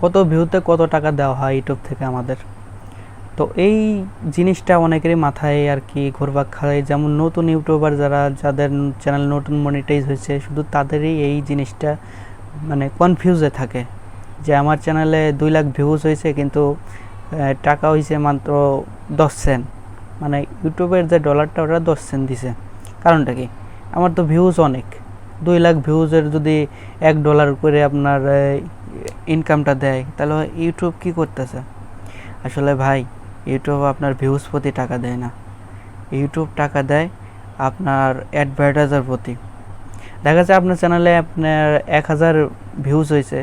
কত ভিউতে কত টাকা দেওয়া হয় ইউটিউব থেকে আমাদের। তো এই জিনিসটা অনেকেরই মাথায় আর কি ঘুরপাক খায়, যেমন নতুন ইউটিউবার যাদের চ্যানেল নতুন মনিটাইজ হয়েছে, শুধু তাদেরই এই জিনিসটা মানে কনফিউজে থাকে যে আমার চ্যানেলে 2 লাখ ভিউজ হয়েছে কিন্তু টাকা হয়েছে মাত্র 10 সেন্ট, মানে ইউটিউবের যে ডলারটা ওটা 10 সেন্ট দিছে। কারণটা কি? আমার তো ভিউজ অনেক, 2 লাখ ভিউজের যদি $1 করে আপনার ইনকামটা দেয়, তাহলে ইউটিউব কি করতেছে? আসলে ভাই, ইউটিউব আপনার ভিউজ প্রতি টাকা দেয় না, ইউটিউব টাকা দেয় আপনার অ্যাডভার্টাইজার প্রতি। দেখা যায় আপনার চ্যানেলে আপনার 1000 ভিউজ হয়েছে,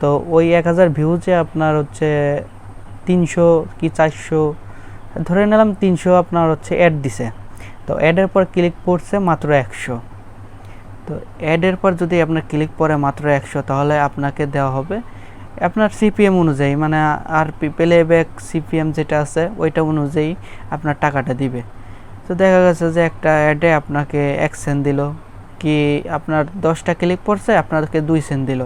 তো ওই 1000 ভিউজে আপনার হচ্ছে 300 কি 400, ধরে নিলাম 300 আপনার হচ্ছে অ্যাড দিছে, তো অ্যাডের পর ক্লিক পড়ছে মাত্র 100। তো অ্যাডের পর যদি আপনার ক্লিক পড়ে মাত্র 100, তাহলে আপনাকে দেওয়া হবে আপনার সিপিএম অনুযায়ী, মানে আর প্লেব্যাক সিপিএম যেটা আছে ওইটা অনুযায়ী আপনার টাকাটা দিবে। তো দেখা গেছে যে একটা অ্যাডে আপনাকে 1 সেন্ট দিল, কি আপনার 10টা ক্লিক পড়ছে আপনাকে 2 সেন্ট দিল,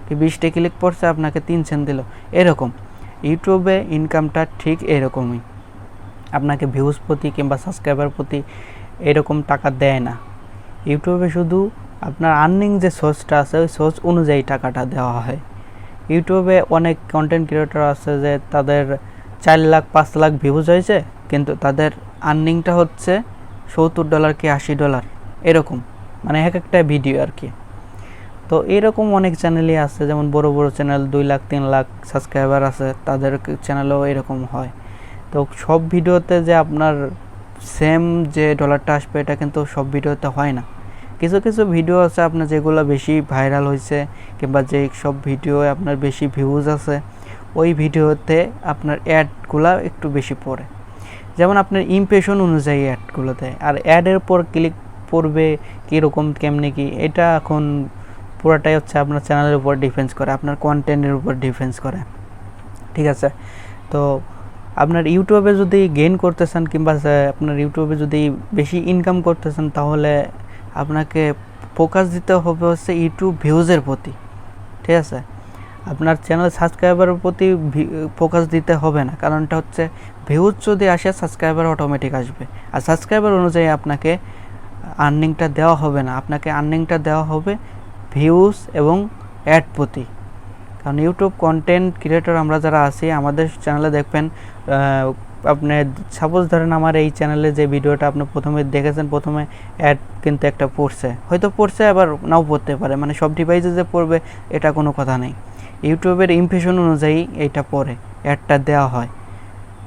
কি 20টা ক্লিক পড়ছে আপনাকে 3 সেন্ট দিল। এরকম ইউটিউবে ইনকামটা ঠিক এরকমই, আপনাকে ভিউজ প্রতি কিংবা সাবস্ক্রাইবার প্রতি এরকম টাকা দেয় না। ইউটিউবে শুধু আপনার আর্নিং যে সোর্সটা আছে ওই সোর্স অনুযায়ী টাকাটা দেওয়া হয়। ইউটিউবে অনেক কন্টেন্ট ক্রিয়েটর আছে যে তাদের 4 লাখ 5 লাখ ভিউজ হয়েছে, কিন্তু তাদের আর্নিংটা হচ্ছে $70 কি $80 এরকম, মানে এক একটা ভিডিও আর কি। তো এরকম অনেক চ্যানেলই আছে, যেমন বড় বড় চ্যানেল 2 লাখ 3 লাখ সাবস্ক্রাইবার আছে, তাদের চ্যানেলেও এরকম হয়। তো সব ভিডিওতে যে আপনার সেম যে ডলারটা আসবে এটা কিন্তু সব ভিডিওতে হয় না। কিছু কিছু ভিডিও আছে আপনার যেগুলো বেশি ভাইরাল হয়েছে কিংবা যে সব ভিডিও আপনার বেশি ভিউজ আছে, ওই ভিডিওতে আপনার অ্যাডগুলো একটু বেশি পড়ে, যেমন আপনার ইমপ্রেশন অনুযায়ী অ্যাডগুলো দেয়। আর অ্যাডের পর ক্লিক পড়বে কীরকম কেমনে কি, এটা এখন পুরোটাই হচ্ছে আপনার চ্যানেলের উপর ডিফেন্স করে, আপনার কন্টেন্টের উপর ডিফেন্স করে, ঠিক আছে? তো আপনার ইউটিউবে যদি গেইন করতেছেন কিংবা আপনার ইউটিউবে যদি বেশি ইনকাম করতেছেন, তাহলে আপনাকে ফোকাস দিতে হবে হচ্ছে ইউটিউব ভিউজের প্রতি, ঠিক আছে? আপনার চ্যানেল সাবস্ক্রাইবারের প্রতি ফোকাস দিতে হবে না, কারণটা হচ্ছে ভিউজ যদি আসে সাবস্ক্রাইবার অটোমেটিক আসবে, আর সাবস্ক্রাইবার অনুযায়ী আপনাকে আর্নিংটা দেওয়া হবে না, আপনাকে আর্নিংটা দেওয়া হবে ভিউজ এবং অ্যাড প্রতি। কারণ ইউটিউব কন্টেন্ট ক্রিয়েটর আমরা যারা আছি, আমাদের চ্যানেলে দেখবেন আপনি সাপোজ ধরেন আমার এই চ্যানেলে যে ভিডিওটা আপনি প্রথমে দেখেছেন, প্রথমে অ্যাড কিন্তু একটা পড়ছে, হয়তো পড়ছে আবার নাও পড়তে পারে, মানে সব ডিভাইসে যে পড়বে এটা কোনো কথা নেই। ইউটিউবের ইমপ্রেশন অনুযায়ী এইটা পড়ে অ্যাডটা দেওয়া হয়।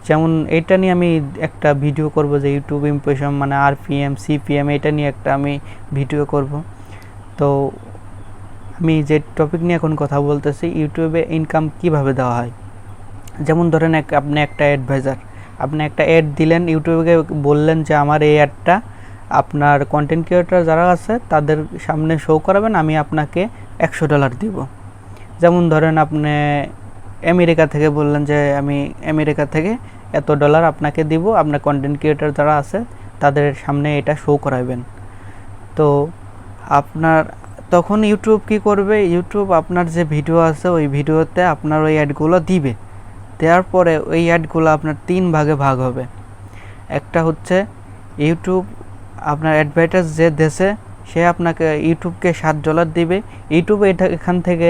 যেমন এইটা নিয়ে আমি একটা ভিডিও করব যে ইউটিউব ইমপ্রেশন মানে আরপিএম সিপিএম, এটা নিয়ে একটা আমি ভিডিও করব। তো আমি যে টপিক নিয়ে এখন কথা বলতেছি, ইউটিউবে ইনকাম কিভাবে দেওয়া হয়। যেমন ধরেন আপনি একটা অ্যাডভাইজার, আপনি একটা অ্যাড দিলেন, ইউটিউবে বললেন যে আমার এই অ্যাডটা আপনার কন্টেন্ট ক্রিয়েটর যারা আছে তাদের সামনে শো করাবেন, আমি আপনাকে $100 দিব। যেমন ধরেন আপনি আমেরিকা থেকে বললেন যে আমি আমেরিকা থেকে এত ডলার আপনাকে দিব, আপনার কন্টেন্ট ক্রিয়েটর যারা আছে তাদের সামনে এটা শো করাবেন। তো আপনার তখন ইউটিউব কি করবে, ইউটিউব আপনার যে ভিডিও আছে ওই ভিডিওতে আপনার ওই অ্যাডগুলো দিবে, দেওয়ার পরে ওই অ্যাডগুলো আপনার 3 ভাগে ভাগ হবে। একটা হচ্ছে ইউটিউব আপনার অ্যাডভার্টাইজ যে দেশে, সে আপনাকে ইউটিউবকে $7 দিবে, ইউটিউব এখান থেকে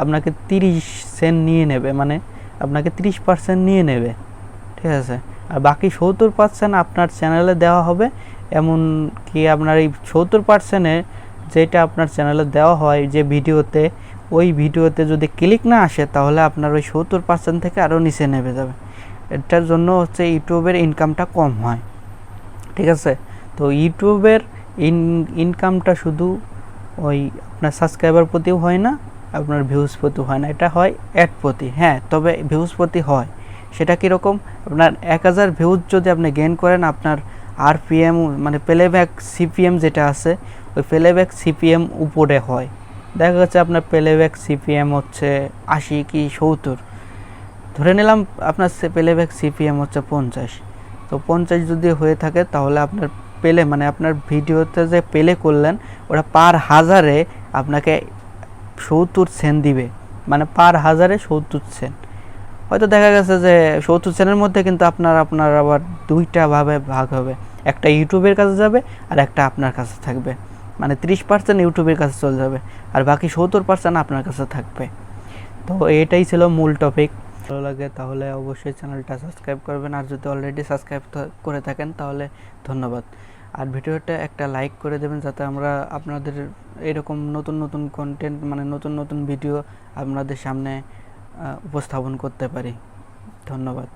আপনাকে 30 সেন্ট নিয়ে নেবে, মানে আপনাকে 30% নিয়ে নেবে, ঠিক আছে? আর বাকি 70% আপনার চ্যানেলে দেওয়া হবে। এমন কি আপনার এই 70%-এ যেটা আপনার চ্যানেলে দেওয়া হয় যে ভিডিওতে, ওই ভিডিওতে যদি ক্লিক না আসে তাহলে আপনার ওই 70% থেকে আরও নিচে নেমে যাবে। এটার জন্য হচ্ছে ইউটিউবের ইনকামটা কম হয়, ঠিক আছে? তো ইউটিউবের ইনকামটা শুধু ওই আপনার সাবস্ক্রাইবার প্রতিও হয় না, আপনার ভিউজ প্রতিও হয় না, এটা হয় অ্যাড প্রতি। হ্যাঁ, তবে ভিউজ প্রতি হয়। সেটা কীরকম, আপনার 1000 ভিউজ যদি আপনি গেইন করেন, আপনার আরপিএম মানে প্লেব্যাক সিপিএম যেটা আছে, ওই প্লেব্যাক সিপিএম উপরে হয়। দেখা যাচ্ছে আপনার প্লেব্যাক সিপিএম হচ্ছে 80 কি 70, ধরে নিলাম আপনার প্লেব্যাক সিপিএম হচ্ছে 50। তো 50 যদি হয়ে থাকে তাহলে আপনার মানে আপনার ভিডিওতে যে প্লে করলেন ওটা পার হাজারে আপনাকে 70 সেন্ট দিবে, মানে পার 1000-এ 70 সেন্ট। হয়তো দেখা গেছে যে 70 সেন্টের মধ্যে কিন্তু আপনার আবার দুইটা ভাবে ভাগ হবে, একটা ইউটিউবের কাছে যাবে আর একটা আপনার কাছে থাকবে, মানে 30% ইউটিউবের কাছে চলে যাবে আর বাকি 70% আপনার কাছে থাকবে। তো এটাই ছিল মূল টপিক। ভালো লাগে তাহলে অবশ্যই চ্যানেলটা সাবস্ক্রাইব করবেন, আর যদি অলরেডি সাবস্ক্রাইব করে থাকেন তাহলে ধন্যবাদ। আর ভিডিওটা একটা লাইক করে দেবেন যাতে আমরা আপনাদের এরকম নতুন নতুন কন্টেন্ট, মানে নতুন নতুন ভিডিও আপনাদের সামনে উপস্থাপন করতে পারি। ধন্যবাদ।